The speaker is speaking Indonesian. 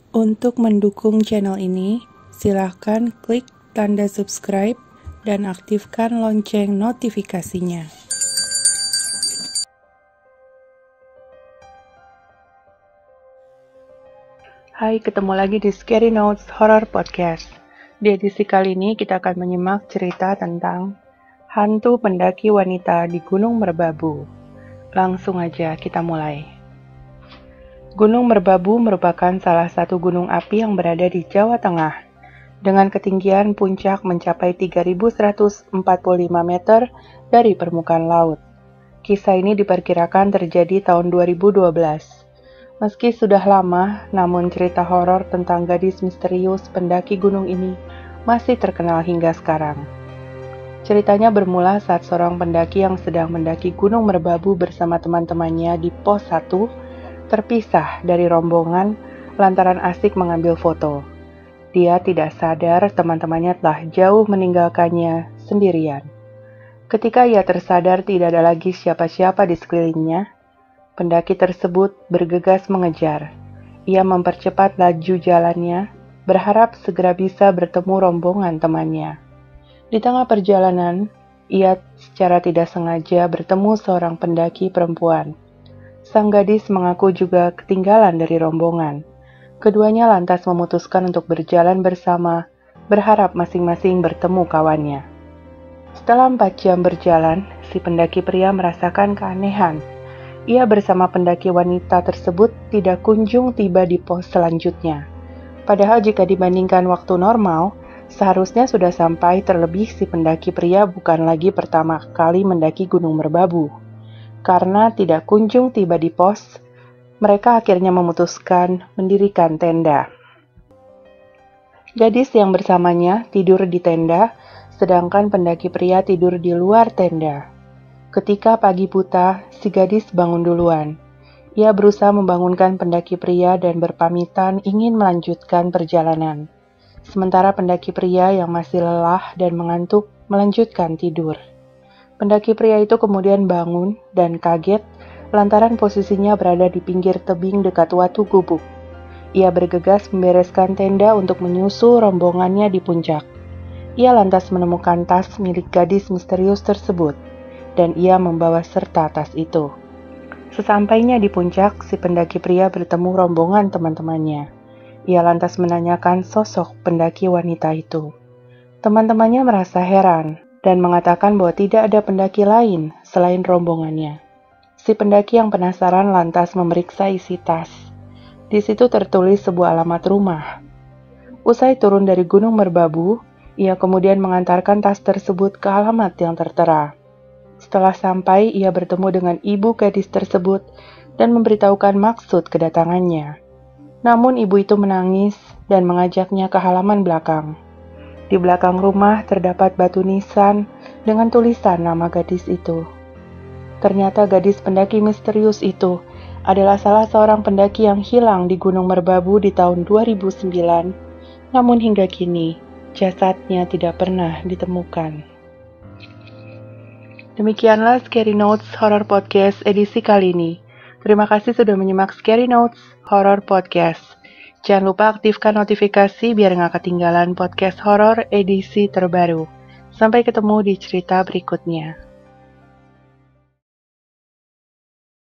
Untuk mendukung channel ini, silahkan klik tanda subscribe dan aktifkan lonceng notifikasinya. Hai, ketemu lagi di Scary Notes Horror Podcast. Di edisi kali ini kita akan menyimak cerita tentang hantu pendaki wanita di Gunung Merbabu. Langsung aja kita mulai. Gunung Merbabu merupakan salah satu gunung api yang berada di Jawa Tengah, dengan ketinggian puncak mencapai 3.145 meter dari permukaan laut. Kisah ini diperkirakan terjadi tahun 2012. Meski sudah lama, namun cerita horor tentang gadis misterius pendaki gunung ini masih terkenal hingga sekarang. Ceritanya bermula saat seorang pendaki yang sedang mendaki Gunung Merbabu bersama teman-temannya di pos 1 terpisah dari rombongan lantaran asik mengambil foto. Dia tidak sadar teman-temannya telah jauh meninggalkannya sendirian. Ketika ia tersadar tidak ada lagi siapa-siapa di sekelilingnya, pendaki tersebut bergegas mengejar. Ia mempercepat laju jalannya, berharap segera bisa bertemu rombongan temannya. Di tengah perjalanan, ia secara tidak sengaja bertemu seorang pendaki perempuan. Sang gadis mengaku juga ketinggalan dari rombongan. Keduanya lantas memutuskan untuk berjalan bersama, berharap masing-masing bertemu kawannya. Setelah 4 jam berjalan, si pendaki pria merasakan keanehan. Ia bersama pendaki wanita tersebut tidak kunjung tiba di pos selanjutnya. Padahal jika dibandingkan waktu normal, seharusnya sudah sampai, terlebih si pendaki pria bukan lagi pertama kali mendaki Gunung Merbabu. Karena tidak kunjung tiba di pos, mereka akhirnya memutuskan mendirikan tenda. Gadis yang bersamanya tidur di tenda, sedangkan pendaki pria tidur di luar tenda. Ketika pagi buta, si gadis bangun duluan. Ia berusaha membangunkan pendaki pria dan berpamitan ingin melanjutkan perjalanan. Sementara pendaki pria yang masih lelah dan mengantuk melanjutkan tidur. Pendaki pria itu kemudian bangun dan kaget lantaran posisinya berada di pinggir tebing dekat Watu Gubuk. Ia bergegas membereskan tenda untuk menyusul rombongannya di puncak. Ia lantas menemukan tas milik gadis misterius tersebut, dan ia membawa serta tas itu. Sesampainya di puncak, si pendaki pria bertemu rombongan teman-temannya. Ia lantas menanyakan sosok pendaki wanita itu. Teman-temannya merasa heran dan mengatakan bahwa tidak ada pendaki lain selain rombongannya. Si pendaki yang penasaran lantas memeriksa isi tas. Di situ tertulis sebuah alamat rumah. Usai turun dari Gunung Merbabu, ia kemudian mengantarkan tas tersebut ke alamat yang tertera. Setelah sampai, ia bertemu dengan ibu gadis tersebut dan memberitahukan maksud kedatangannya. Namun ibu itu menangis dan mengajaknya ke halaman belakang. Di belakang rumah terdapat batu nisan dengan tulisan nama gadis itu. Ternyata gadis pendaki misterius itu adalah salah seorang pendaki yang hilang di Gunung Merbabu di tahun 2009, namun hingga kini jasadnya tidak pernah ditemukan. Demikianlah Scary Notes Horror Podcast edisi kali ini. Terima kasih sudah menyimak Scary Notes Horror Podcast. Jangan lupa aktifkan notifikasi biar nggak ketinggalan podcast horor edisi terbaru. Sampai ketemu di cerita berikutnya.